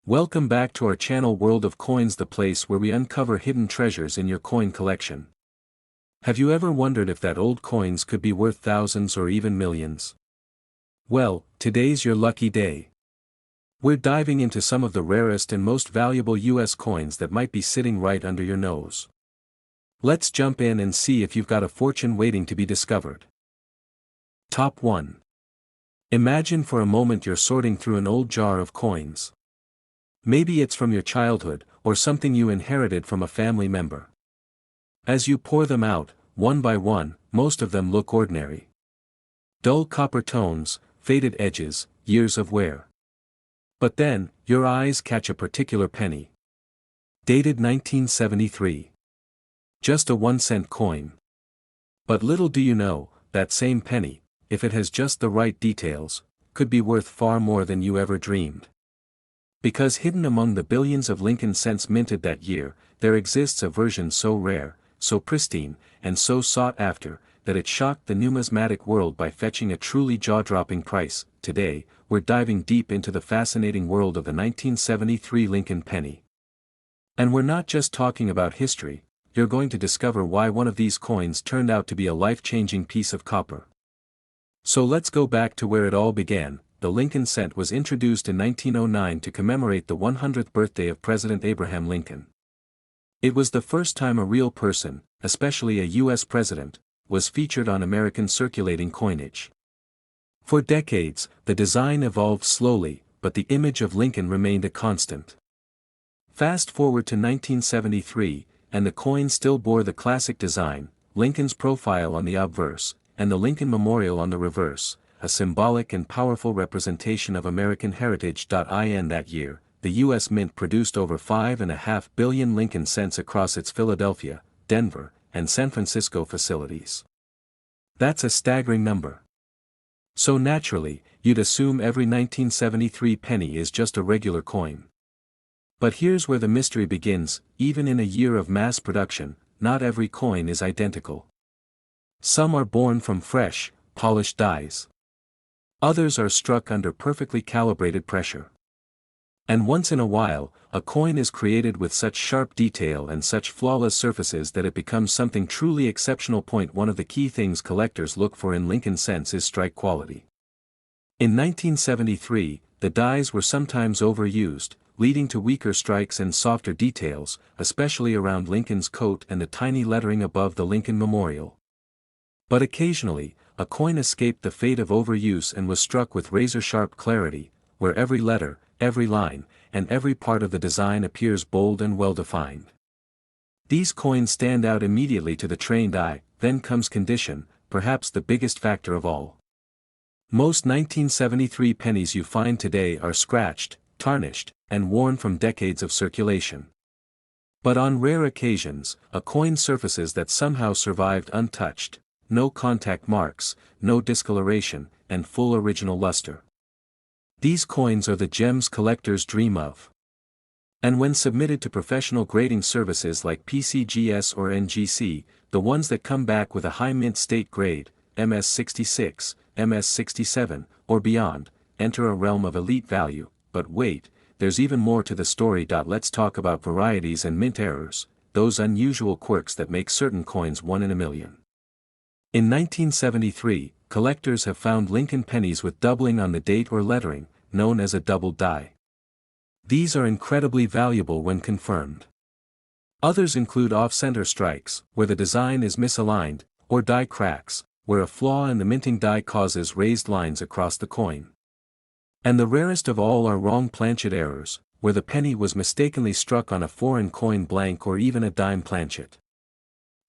Welcome back to our channel World of Coins, the place where we uncover hidden treasures in your coin collection. Have you ever wondered if that old coins could be worth thousands or even millions? Well, today's your lucky day. We're diving into some of the rarest and most valuable US coins that might be sitting right under your nose. Let's jump in and see if you've got a fortune waiting to be discovered. Top 1. Imagine for a moment you're sorting through an old jar of coins. Maybe it's from your childhood, or something you inherited from a family member. As you pour them out, one by one, most of them look ordinary. Dull copper tones, faded edges, years of wear. But then, your eyes catch a particular penny. Dated 1973. Just a 1-cent coin. But little do you know, that same penny, if it has just the right details, could be worth far more than you ever dreamed. Because hidden among the billions of Lincoln cents minted that year, there exists a version so rare, so pristine, and so sought after, that it shocked the numismatic world by fetching a truly jaw-dropping price. Today, we're diving deep into the fascinating world of the 1973 Lincoln penny. And we're not just talking about history, you're going to discover why one of these coins turned out to be a life-changing piece of copper. So let's go back to where it all began. The Lincoln cent was introduced in 1909 to commemorate the 100th birthday of President Abraham Lincoln. It was the first time a real person, especially a U.S. president, was featured on American circulating coinage. For decades, the design evolved slowly, but the image of Lincoln remained a constant. Fast forward to 1973, and the coin still bore the classic design, Lincoln's profile on the obverse, and the Lincoln Memorial on the reverse, a symbolic and powerful representation of American heritage. In that year, the U.S. Mint produced over 5.5 billion Lincoln cents across its Philadelphia, Denver, and San Francisco facilities. That's a staggering number. So naturally, you'd assume every 1973 penny is just a regular coin. But here's where the mystery begins. Even in a year of mass production, not every coin is identical. Some are born from fresh, polished dies. Others are struck under perfectly calibrated pressure. And once in a while, a coin is created with such sharp detail and such flawless surfaces that it becomes something truly exceptional. One of the key things collectors look for in Lincoln cents is strike quality. In 1973, the dies were sometimes overused, leading to weaker strikes and softer details, especially around Lincoln's coat and the tiny lettering above the Lincoln Memorial. But occasionally, a coin escaped the fate of overuse and was struck with razor-sharp clarity, where every letter, every line, and every part of the design appears bold and well-defined. These coins stand out immediately to the trained eye. Then comes condition, perhaps the biggest factor of all. Most 1973 pennies you find today are scratched, tarnished, and worn from decades of circulation. But on rare occasions, a coin surfaces that somehow survived untouched. No contact marks, no discoloration, and full original luster. These coins are the gems collectors dream of. And when submitted to professional grading services like PCGS or NGC, the ones that come back with a high mint state grade, MS66, MS67, or beyond, enter a realm of elite value. But wait, there's even more to the story. Let's talk about varieties and mint errors, those unusual quirks that make certain coins one in a million. In 1973, collectors have found Lincoln pennies with doubling on the date or lettering, known as a double die. These are incredibly valuable when confirmed. Others include off-center strikes, where the design is misaligned, or die cracks, where a flaw in the minting die causes raised lines across the coin. And the rarest of all are wrong planchet errors, where the penny was mistakenly struck on a foreign coin blank or even a dime planchet.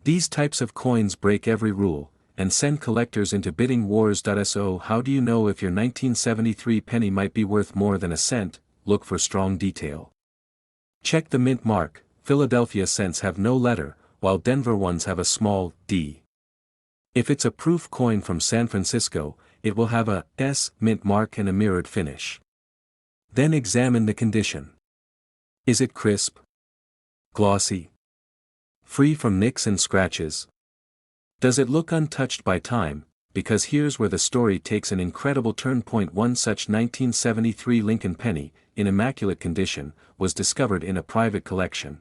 These types of coins break every rule, and send collectors into bidding wars. So how do you know if your 1973 penny might be worth more than a cent? Look for strong detail. Check the mint mark. Philadelphia cents have no letter, while Denver ones have a small D. If it's a proof coin from San Francisco, it will have a S mint mark and a mirrored finish. Then examine the condition. Is it crisp? Glossy? Free from nicks and scratches? Does it look untouched by time? Because here's where the story takes an incredible turn. One such 1973 Lincoln penny, in immaculate condition, was discovered in a private collection.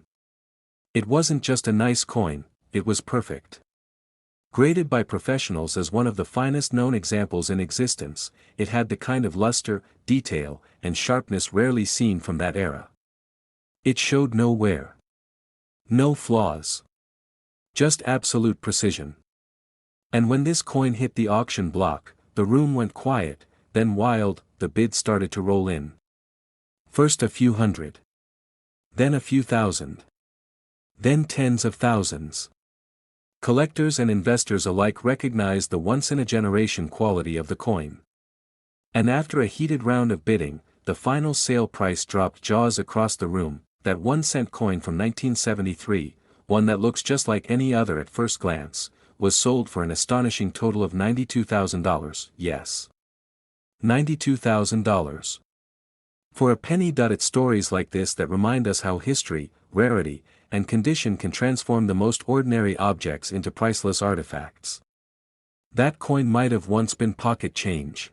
It wasn't just a nice coin, it was perfect. Graded by professionals as one of the finest known examples in existence, it had the kind of luster, detail, and sharpness rarely seen from that era. It showed no wear. No flaws. Just absolute precision. And when this coin hit the auction block, the room went quiet, then wild, the bids started to roll in. First a few hundred. Then a few thousand. Then tens of thousands. Collectors and investors alike recognized the once-in-a-generation quality of the coin. And after a heated round of bidding, the final sale price dropped jaws across the room. That 1-cent coin from 1973, one that looks just like any other at first glance, was sold for an astonishing total of $92,000, yes. $92,000. For a penny. It's stories like this that remind us how history, rarity, and condition can transform the most ordinary objects into priceless artifacts. That coin might have once been pocket change.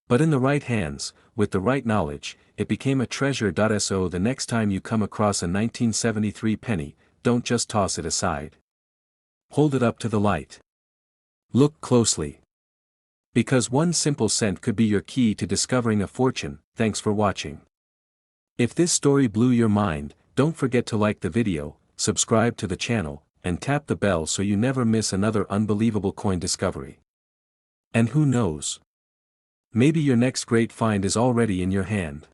But in the right hands, with the right knowledge, it became a treasure. So the next time you come across a 1973 penny, don't just toss it aside. Hold it up to the light. Look closely. Because one simple cent could be your key to discovering a fortune. Thanks for watching. If this story blew your mind, don't forget to like the video, subscribe to the channel, and tap the bell so you never miss another unbelievable coin discovery. And who knows? Maybe your next great find is already in your hand.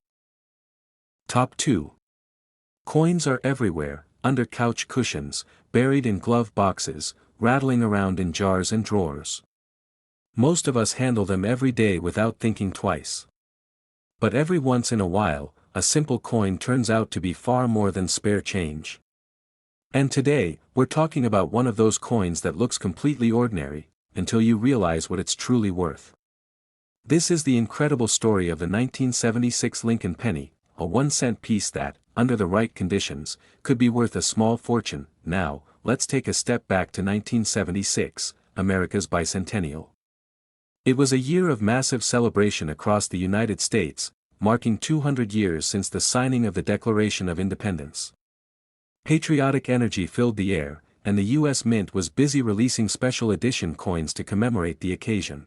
Top 2. Coins are everywhere, under couch cushions, buried in glove boxes, rattling around in jars and drawers. Most of us handle them every day without thinking twice. But every once in a while, a simple coin turns out to be far more than spare change. And today, we're talking about one of those coins that looks completely ordinary, until you realize what it's truly worth. This is the incredible story of the 1976 Lincoln penny, a 1-cent piece that, under the right conditions, could be worth a small fortune. Now, let's take a step back to 1976, America's bicentennial. It was a year of massive celebration across the United States, marking 200 years since the signing of the Declaration of Independence. Patriotic energy filled the air, and the U.S. Mint was busy releasing special edition coins to commemorate the occasion.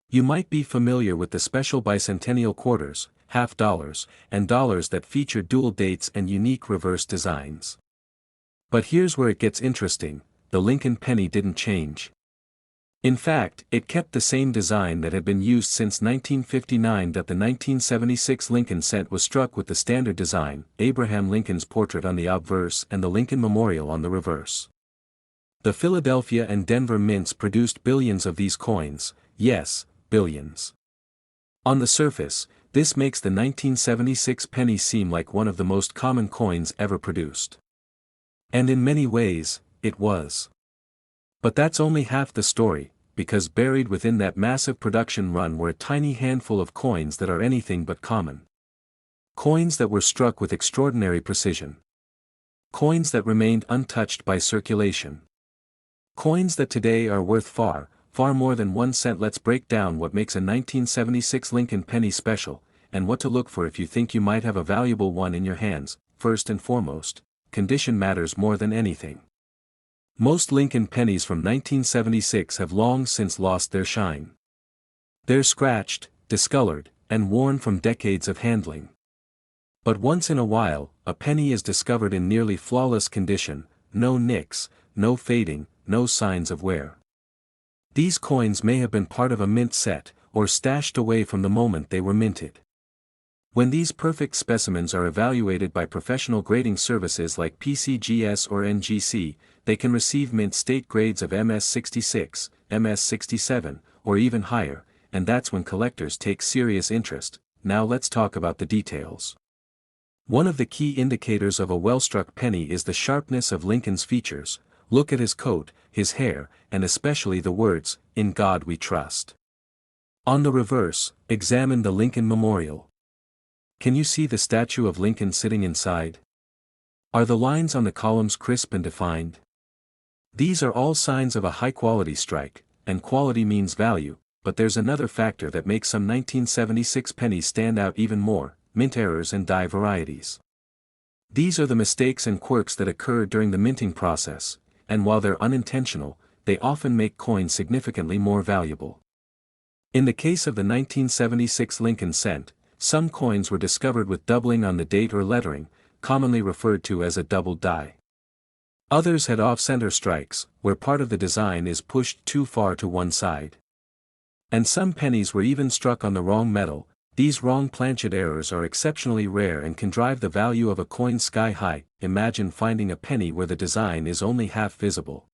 You might be familiar with the special bicentennial quarters, half dollars, and dollars that feature dual dates and unique reverse designs. But here's where it gets interesting: the Lincoln penny didn't change. In fact, it kept the same design that had been used since 1959. The 1976 Lincoln cent was struck with the standard design, Abraham Lincoln's portrait on the obverse and the Lincoln Memorial on the reverse. The Philadelphia and Denver mints produced billions of these coins, yes, billions. On the surface, this makes the 1976 penny seem like one of the most common coins ever produced. And in many ways, it was. But that's only half the story, because buried within that massive production run were a tiny handful of coins that are anything but common. Coins that were struck with extraordinary precision. Coins that remained untouched by circulation. Coins that today are worth far more than 1 cent. Let's break down what makes a 1976 Lincoln penny special, and what to look for if you think you might have a valuable one in your hands. First and foremost, condition matters more than anything. Most Lincoln pennies from 1976 have long since lost their shine. They're scratched, discolored, and worn from decades of handling. But once in a while, a penny is discovered in nearly flawless condition, no nicks, no fading, no signs of wear. These coins may have been part of a mint set, or stashed away from the moment they were minted. When these perfect specimens are evaluated by professional grading services like PCGS or NGC, they can receive mint state grades of MS66, MS67, or even higher, and that's when collectors take serious interest. Now let's talk about the details. One of the key indicators of a well-struck penny is the sharpness of Lincoln's features. Look at his coat, his hair, and especially the words, "In God We Trust." On the reverse, examine the Lincoln Memorial. Can you see the statue of Lincoln sitting inside? Are the lines on the columns crisp and defined? These are all signs of a high-quality strike, and quality means value, but there's another factor that makes some 1976 pennies stand out even more: mint errors and die varieties. These are the mistakes and quirks that occur during the minting process, and while they're unintentional, they often make coins significantly more valuable. In the case of the 1976 Lincoln cent, some coins were discovered with doubling on the date or lettering, commonly referred to as a doubled die. Others had off-center strikes, where part of the design is pushed too far to one side. And some pennies were even struck on the wrong metal. These wrong planchet errors are exceptionally rare and can drive the value of a coin sky high. Imagine finding a penny where the design is only half visible.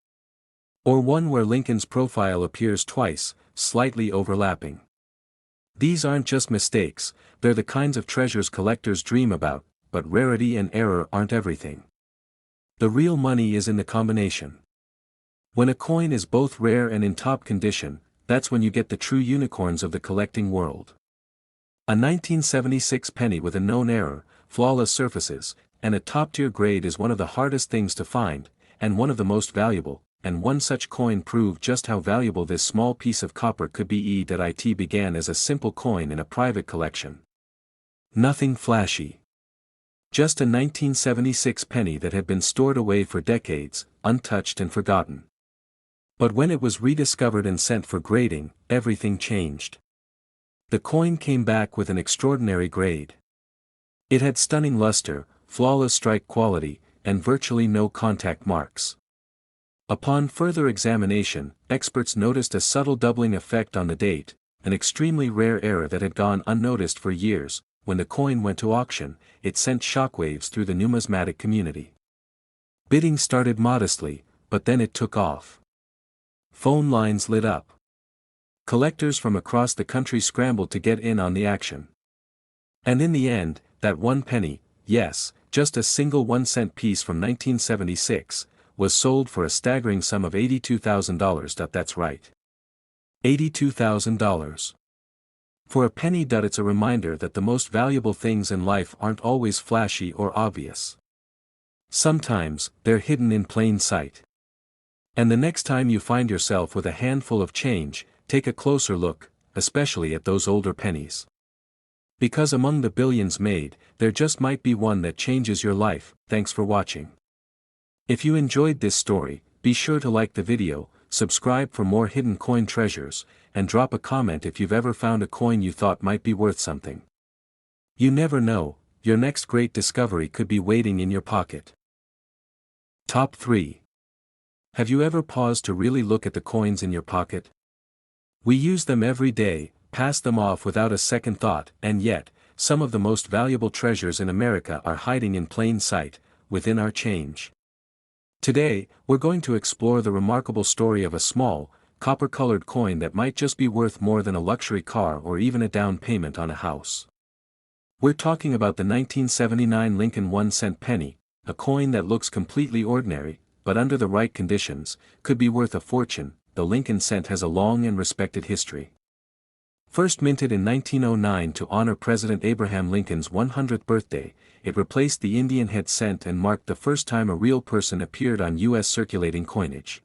Or one where Lincoln's profile appears twice, slightly overlapping. These aren't just mistakes, they're the kinds of treasures collectors dream about, but rarity and error aren't everything. The real money is in the combination. When a coin is both rare and in top condition, that's when you get the true unicorns of the collecting world. A 1976 penny with a known error, flawless surfaces, and a top-tier grade is one of the hardest things to find, and one of the most valuable, and one such coin proved just how valuable this small piece of copper could be. It began as a simple coin in a private collection. Nothing flashy. Just a 1976 penny that had been stored away for decades, untouched and forgotten. But when it was rediscovered and sent for grading, everything changed. The coin came back with an extraordinary grade. It had stunning luster, flawless strike quality, and virtually no contact marks. Upon further examination, experts noticed a subtle doubling effect on the date, an extremely rare error that had gone unnoticed for years. When the coin went to auction, it sent shockwaves through the numismatic community. Bidding started modestly, but then it took off. Phone lines lit up. Collectors from across the country scrambled to get in on the action. And in the end, that one penny, yes, just a single 1-cent piece from 1976, was sold for a staggering sum of $82,000. That's right. $82,000. For a penny. It's a reminder that the most valuable things in life aren't always flashy or obvious. Sometimes, they're hidden in plain sight. And the next time you find yourself with a handful of change, take a closer look, especially at those older pennies. Because among the billions made, there just might be one that changes your life. Thanks for watching. If you enjoyed this story, be sure to like the video, subscribe for more hidden coin treasures, and drop a comment if you've ever found a coin you thought might be worth something. You never know, your next great discovery could be waiting in your pocket. Top 3. Have you ever paused to really look at the coins in your pocket? We use them every day, pass them off without a second thought, and yet, some of the most valuable treasures in America are hiding in plain sight, within our change. Today, we're going to explore the remarkable story of a small, copper-colored coin that might just be worth more than a luxury car or even a down payment on a house. We're talking about the 1979 Lincoln 1-cent penny, a coin that looks completely ordinary, but under the right conditions, could be worth a fortune. The Lincoln cent has a long and respected history. First minted in 1909 to honor President Abraham Lincoln's 100th birthday, it replaced the Indian head cent and marked the first time a real person appeared on U.S. circulating coinage.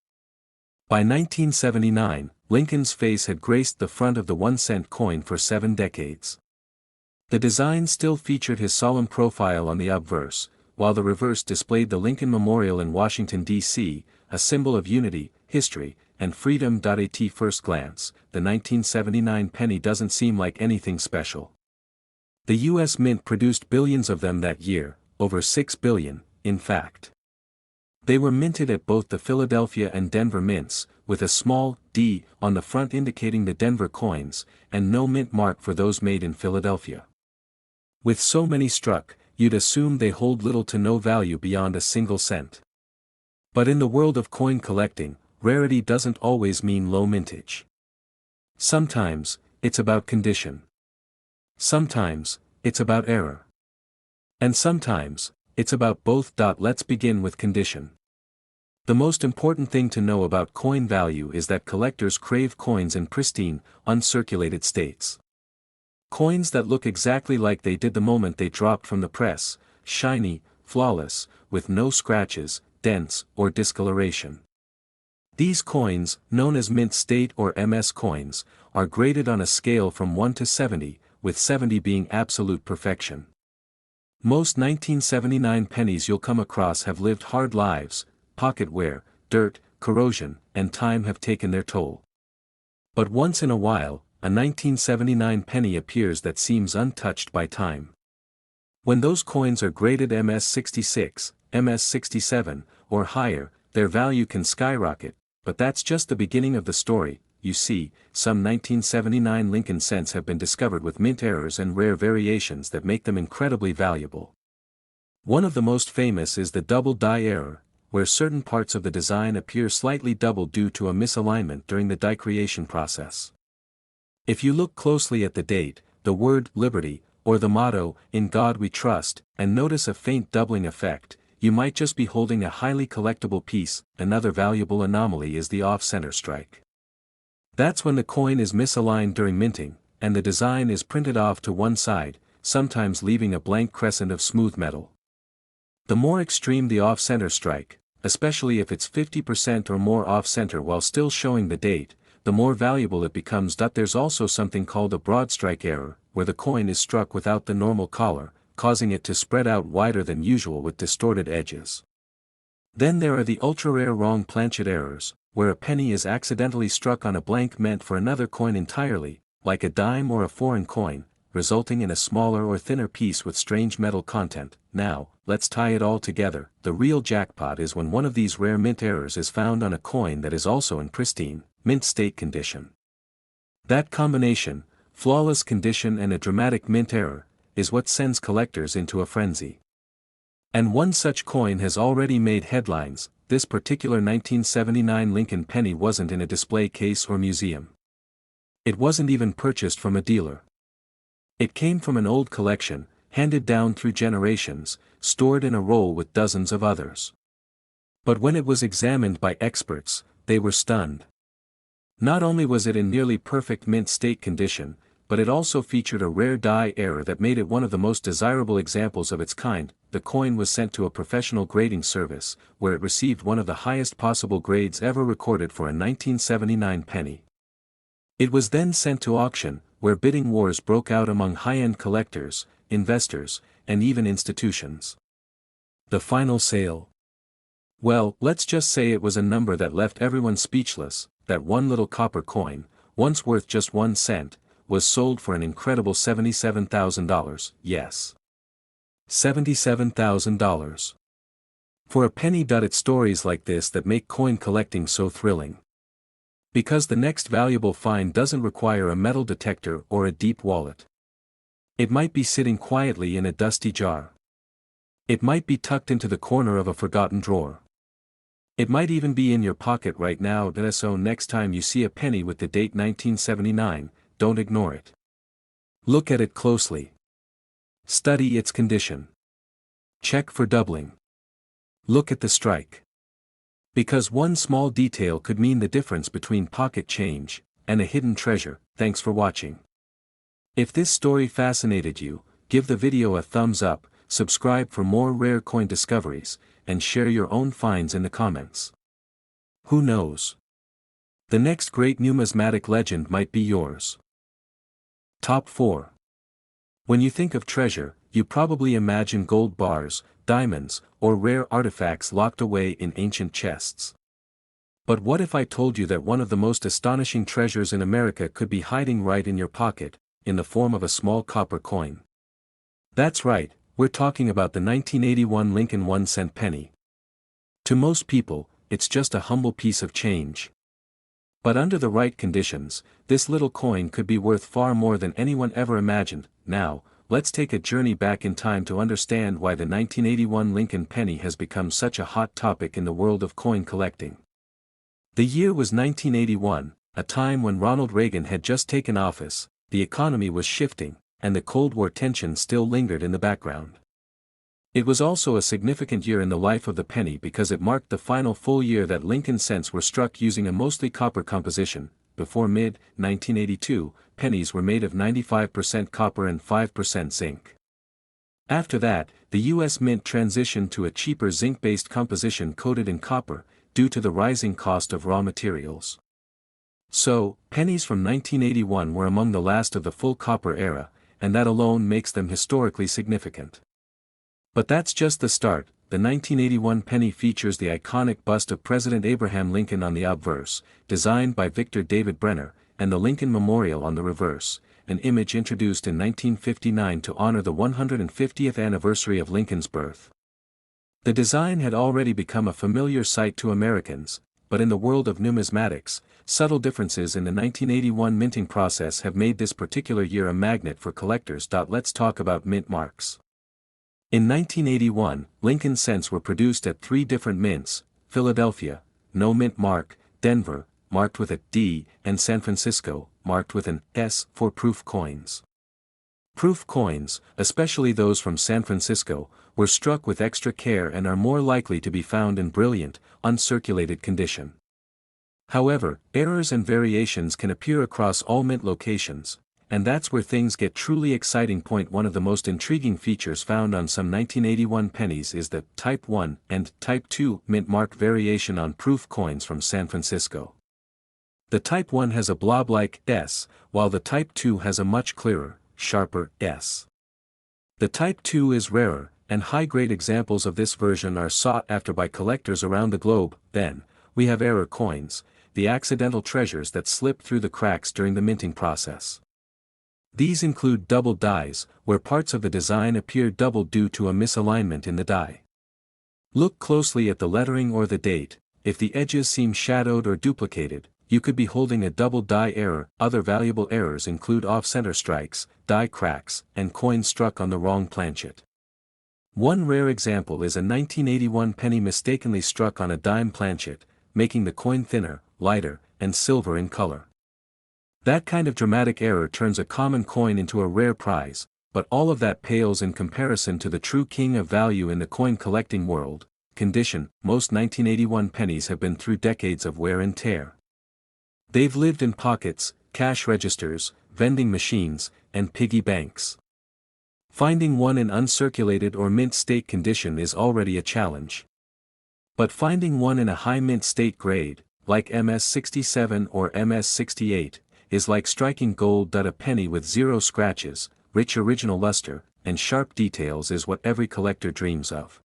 By 1979, Lincoln's face had graced the front of the 1-cent coin for 7 decades. The design still featured his solemn profile on the obverse, while the reverse displayed the Lincoln Memorial in Washington, D.C., a symbol of unity, history, and freedom. At first glance, the 1979 penny doesn't seem like anything special. The U.S. Mint produced billions of them that year, over 6 billion, in fact. They were minted at both the Philadelphia and Denver mints, with a small d on the front indicating the Denver coins, and no mint mark for those made in Philadelphia. With so many struck, you'd assume they hold little to no value beyond a single cent. But in the world of coin collecting, rarity doesn't always mean low mintage. Sometimes, it's about condition. Sometimes, it's about error. And sometimes, it's about both. Let's begin with condition. The most important thing to know about coin value is that collectors crave coins in pristine, uncirculated states. Coins that look exactly like they did the moment they dropped from the press, shiny, flawless, with no scratches, dents, or discoloration. These coins, known as mint state or MS coins, are graded on a scale from 1 to 70, with 70 being absolute perfection. Most 1979 pennies you'll come across have lived hard lives, pocket wear, dirt, corrosion, and time have taken their toll. But once in a while, a 1979 penny appears that seems untouched by time. When those coins are graded MS66, MS67, or higher, their value can skyrocket, but that's just the beginning of the story. You see, some 1979 Lincoln cents have been discovered with mint errors and rare variations that make them incredibly valuable. One of the most famous is the double die error, where certain parts of the design appear slightly double due to a misalignment during the die creation process. If you look closely at the date, the word liberty, or the motto, "In God We Trust," and notice a faint doubling effect, you might just be holding a highly collectible piece. Another valuable anomaly is the off-center strike. That's when the coin is misaligned during minting, and the design is printed off to one side, sometimes leaving a blank crescent of smooth metal. The more extreme the off-center strike, especially if it's 50% or more off-center while still showing the date, the more valuable it becomes. There's also something called a broad strike error, where the coin is struck without the normal collar, causing it to spread out wider than usual with distorted edges. Then there are the ultra-rare wrong planchet errors, where a penny is accidentally struck on a blank meant for another coin entirely, like a dime or a foreign coin, resulting in a smaller or thinner piece with strange metal content. Now, let's tie it all together. The real jackpot is when one of these rare mint errors is found on a coin that is also in pristine, mint state condition. That combination, flawless condition and a dramatic mint error, is what sends collectors into a frenzy. And one such coin has already made headlines. This particular 1979 Lincoln penny wasn't in a display case or museum. It wasn't even purchased from a dealer. It came from an old collection, handed down through generations, stored in a roll with dozens of others. But when it was examined by experts, they were stunned. Not only was it in nearly perfect mint state condition, but it also featured a rare die error that made it one of the most desirable examples of its kind. The coin was sent to a professional grading service, where it received one of the highest possible grades ever recorded for a 1979 penny. It was then sent to auction, where bidding wars broke out among high-end collectors, investors, and even institutions. The final sale. Well, let's just say it was a number that left everyone speechless. That one little copper coin, once worth just 1 cent, was sold for an incredible $77,000, yes. $77,000. For a penny. It's stories like this that make coin collecting so thrilling. Because the next valuable find doesn't require a metal detector or a deep wallet. It might be sitting quietly in a dusty jar. It might be tucked into the corner of a forgotten drawer. It might even be in your pocket right now. So next time you see a penny with the date 1979, don't ignore it. Look at it closely. Study its condition. Check for doubling. Look at the strike. Because one small detail could mean the difference between pocket change and a hidden treasure. Thanks for watching. If this story fascinated you, give the video a thumbs up, subscribe for more rare coin discoveries, and share your own finds in the comments. Who knows? The next great numismatic legend might be yours. Top 4. When you think of treasure, you probably imagine gold bars, diamonds, or rare artifacts locked away in ancient chests. But what if I told you that one of the most astonishing treasures in America could be hiding right in your pocket, in the form of a small copper coin? That's right, we're talking about the 1981 Lincoln 1-cent penny. To most people, it's just a humble piece of change. But under the right conditions, this little coin could be worth far more than anyone ever imagined. Now, let's take a journey back in time to understand why the 1981 Lincoln penny has become such a hot topic in the world of coin collecting. The year was 1981, a time when Ronald Reagan had just taken office, the economy was shifting, and the Cold War tension still lingered in the background. It was also a significant year in the life of the penny because it marked the final full year that Lincoln cents were struck using a mostly copper composition. Before mid-1982, pennies were made of 95% copper and 5% zinc. After that, the U.S. Mint transitioned to a cheaper zinc-based composition coated in copper, due to the rising cost of raw materials. So, pennies from 1981 were among the last of the full copper era, and that alone makes them historically significant. But that's just the start. The 1981 penny features the iconic bust of President Abraham Lincoln on the obverse, designed by Victor David Brenner, and the Lincoln Memorial on the reverse, an image introduced in 1959 to honor the 150th anniversary of Lincoln's birth. The design had already become a familiar sight to Americans, but in the world of numismatics, subtle differences in the 1981 minting process have made this particular year a magnet for collectors. Let's talk about mint marks. In 1981, Lincoln cents were produced at 3 different mints: Philadelphia, no mint mark; Denver, marked with a D; and San Francisco, marked with an S for proof coins. Proof coins, especially those from San Francisco, were struck with extra care and are more likely to be found in brilliant, uncirculated condition. However, errors and variations can appear across all mint locations, and that's where things get truly exciting. One of the most intriguing features found on some 1981 pennies is the Type 1 and Type 2 mint mark variation on proof coins from San Francisco. The Type 1 has a blob-like S, while the Type 2 has a much clearer, sharper S. The Type 2 is rarer, and high-grade examples of this version are sought after by collectors around the globe. Then, we have error coins, the accidental treasures that slip through the cracks during the minting process. These include double dies, where parts of the design appear doubled due to a misalignment in the die. Look closely at the lettering or the date. If the edges seem shadowed or duplicated, you could be holding a double die error. Other valuable errors include off-center strikes, die cracks, and coins struck on the wrong planchet. One rare example is a 1981 penny mistakenly struck on a dime planchet, making the coin thinner, lighter, and silver in color. That kind of dramatic error turns a common coin into a rare prize, but all of that pales in comparison to the true king of value in the coin collecting world: condition. Most 1981 pennies have been through decades of wear and tear. They've lived in pockets, cash registers, vending machines, and piggy banks. Finding one in uncirculated or mint state condition is already a challenge. But finding one in a high mint state grade, like MS-67 or MS-68, is like striking gold. A penny with 0 scratches, rich original luster, and sharp details is what every collector dreams of.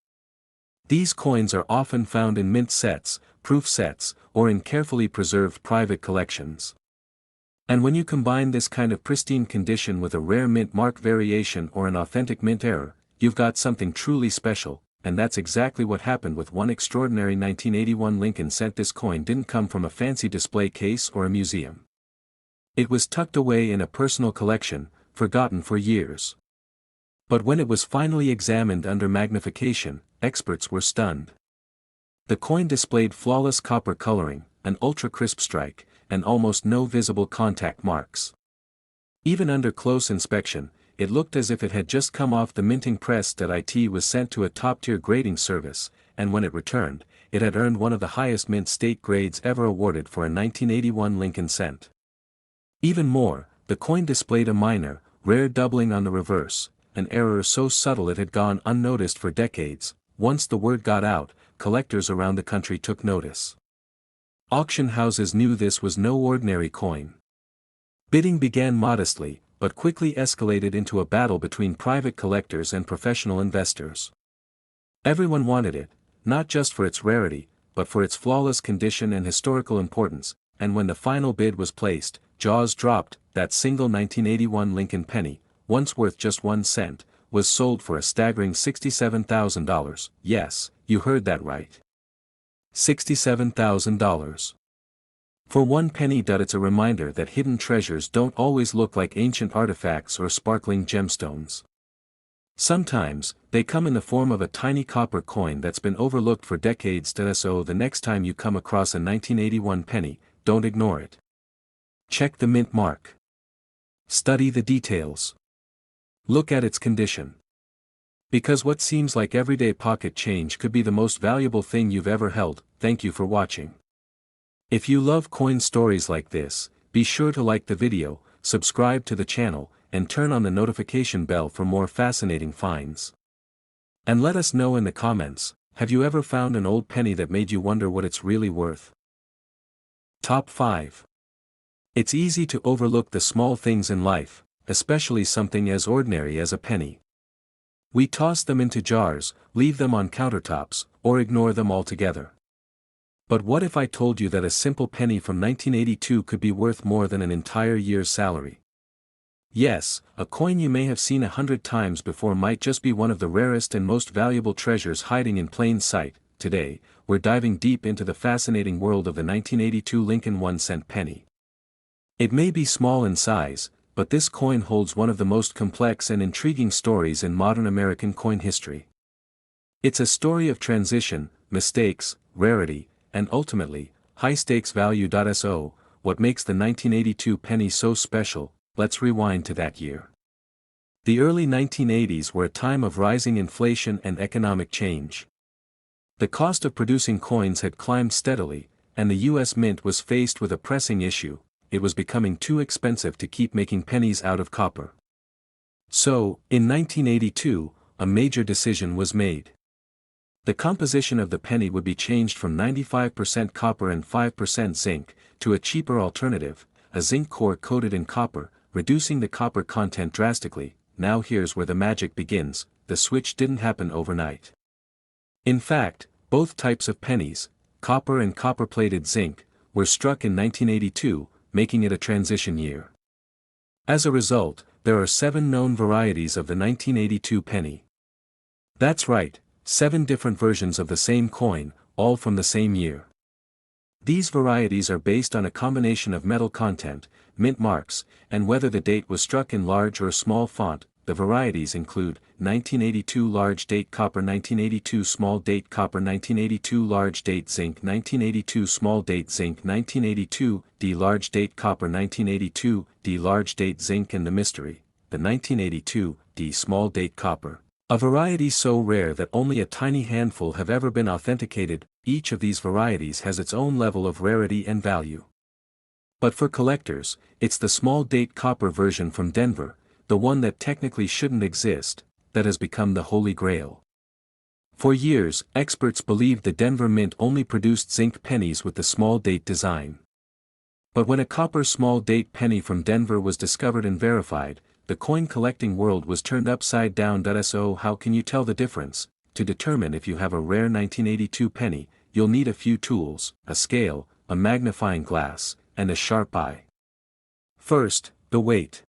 These coins are often found in mint sets, proof sets, or in carefully preserved private collections. And when you combine this kind of pristine condition with a rare mint mark variation or an authentic mint error, you've got something truly special, and that's exactly what happened with one extraordinary 1981 Lincoln cent. This coin didn't come from a fancy display case or a museum. It was tucked away in a personal collection, forgotten for years. But when it was finally examined under magnification, experts were stunned. The coin displayed flawless copper coloring, an ultra-crisp strike, and almost no visible contact marks. Even under close inspection, it looked as if it had just come off the minting press. It was sent to a top-tier grading service, and when it returned, it had earned one of the highest mint state grades ever awarded for a 1981 Lincoln cent. Even more, the coin displayed a minor, rare doubling on the reverse, an error so subtle it had gone unnoticed for decades. Once the word got out, collectors around the country took notice. Auction houses knew this was no ordinary coin. Bidding began modestly, but quickly escalated into a battle between private collectors and professional investors. Everyone wanted it, not just for its rarity, but for its flawless condition and historical importance, and when the final bid was placed, jaws dropped. That single 1981 Lincoln penny, once worth just 1 cent, was sold for a staggering $67,000. Yes, you heard that right. $67,000. For 1 penny. It's a reminder that hidden treasures don't always look like ancient artifacts or sparkling gemstones. Sometimes, they come in the form of a tiny copper coin that's been overlooked for decades. So the next time you come across a 1981 penny, don't ignore it. Check the mint mark. Study the details. Look at its condition. Because what seems like everyday pocket change could be the most valuable thing you've ever held. Thank you for watching. If you love coin stories like this, be sure to like the video, subscribe to the channel, and turn on the notification bell for more fascinating finds. And let us know in the comments, have you ever found an old penny that made you wonder what it's really worth? Top 5. It's easy to overlook the small things in life, especially something as ordinary as a penny. We toss them into jars, leave them on countertops, or ignore them altogether. But what if I told you that a simple penny from 1982 could be worth more than an entire year's salary? Yes, a coin you may have seen 100 times before might just be one of the rarest and most valuable treasures hiding in plain sight. Today, we're diving deep into the fascinating world of the 1982 Lincoln 1-cent penny. It may be small in size, but this coin holds one of the most complex and intriguing stories in modern American coin history. It's a story of transition, mistakes, rarity, and ultimately, high-stakes value. So, what makes the 1982 penny so special? Let's rewind to that year. The early 1980s were a time of rising inflation and economic change. The cost of producing coins had climbed steadily, and the U.S. Mint was faced with a pressing issue: it was becoming too expensive to keep making pennies out of copper. So, in 1982, a major decision was made. The composition of the penny would be changed from 95% copper and 5% zinc, to a cheaper alternative, a zinc core coated in copper, reducing the copper content drastically. Now here's where the magic begins: the switch didn't happen overnight. In fact, both types of pennies, copper and copper-plated zinc, were struck in 1982, making it a transition year. As a result, there are 7 known varieties of the 1982 penny. That's right, 7 different versions of the same coin, all from the same year. These varieties are based on a combination of metal content, mint marks, and whether the date was struck in large or small font. The varieties include 1982 large date copper, 1982 small date copper, 1982 large date zinc, 1982 small date zinc, 1982 D large date copper, 1982 D large date zinc, and the mystery, the 1982 D small date copper, a variety so rare that only a tiny handful have ever been authenticated. Each of these varieties has its own level of rarity and value. But for collectors, it's the small date copper version from Denver, the one that technically shouldn't exist, that has become the holy grail. For years, experts believed the Denver Mint only produced zinc pennies with the small date design. But when a copper small date penny from Denver was discovered and verified, the coin collecting world was turned upside down. So how can you tell the difference? To determine if you have a rare 1982 penny, you'll need a few tools: a scale, a magnifying glass, and a sharp eye. First, the weight.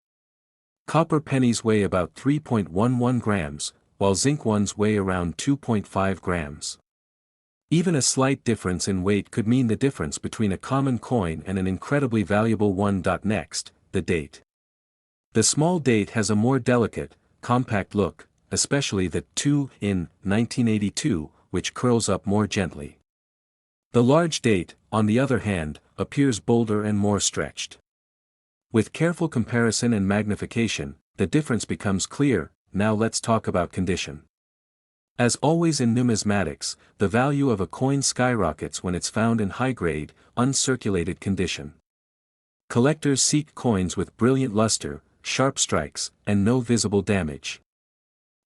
Copper pennies weigh about 3.11 grams, while zinc ones weigh around 2.5 grams. Even a slight difference in weight could mean the difference between a common coin and an incredibly valuable one. Next, the date. The small date has a more delicate, compact look, especially the 2 in 1982, which curls up more gently. The large date, on the other hand, appears bolder and more stretched. With careful comparison and magnification, the difference becomes clear. Now let's talk about condition. As always in numismatics, the value of a coin skyrockets when it's found in high-grade, uncirculated condition. Collectors seek coins with brilliant luster, sharp strikes, and no visible damage.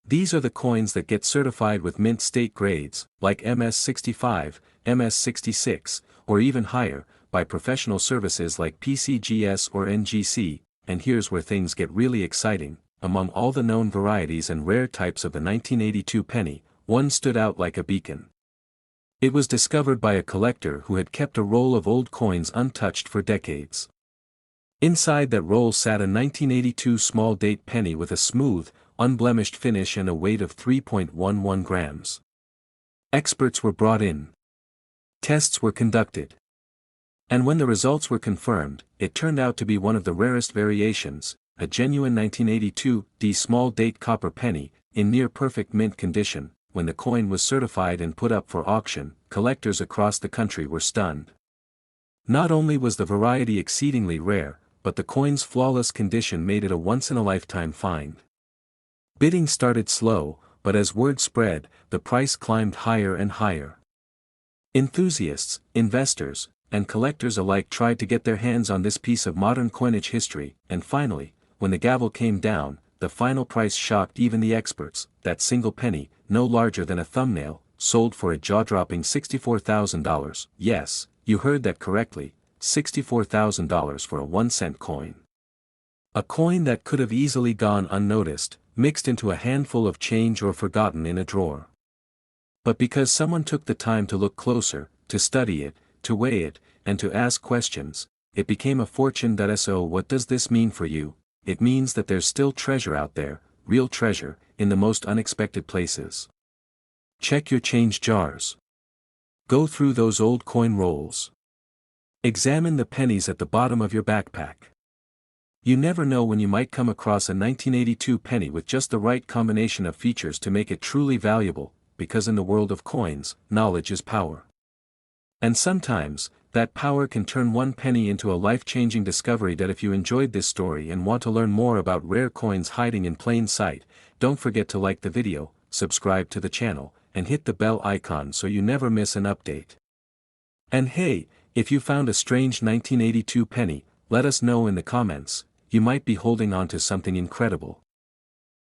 These are the coins that get certified with mint state grades, like MS-65, MS-66, or even higher, by professional services like PCGS or NGC. And here's where things get really exciting. Among all the known varieties and rare types of the 1982 penny, one stood out like a beacon. It was discovered by a collector who had kept a roll of old coins untouched for decades. Inside that roll sat a 1982 small date penny with a smooth, unblemished finish and a weight of 3.11 grams. Experts were brought in. Tests were conducted. And when the results were confirmed, it turned out to be one of the rarest variations, a genuine 1982 D small date copper penny, in near-perfect mint condition. When the coin was certified and put up for auction, collectors across the country were stunned. Not only was the variety exceedingly rare, but the coin's flawless condition made it a once-in-a-lifetime find. Bidding started slow, but as word spread, the price climbed higher and higher. Enthusiasts, investors, and collectors alike tried to get their hands on this piece of modern coinage history, and finally, when the gavel came down, the final price shocked even the experts. That single penny, no larger than a thumbnail, sold for a jaw-dropping $64,000. Yes, you heard that correctly, $64,000 for a 1-cent coin. A coin that could have easily gone unnoticed, mixed into a handful of change or forgotten in a drawer. But because someone took the time to look closer, to study it, to weigh it, and to ask questions, it became a fortune. So what does this mean for you? It means that there's still treasure out there, real treasure, in the most unexpected places. Check your change jars. Go through those old coin rolls. Examine the pennies at the bottom of your backpack. You never know when you might come across a 1982 penny with just the right combination of features to make it truly valuable, because in the world of coins, knowledge is power. And sometimes, that power can turn one penny into a life-changing discovery. If you enjoyed this story and want to learn more about rare coins hiding in plain sight, don't forget to like the video, subscribe to the channel, and hit the bell icon so you never miss an update. And hey, if you found a strange 1982 penny, let us know in the comments. You might be holding on to something incredible.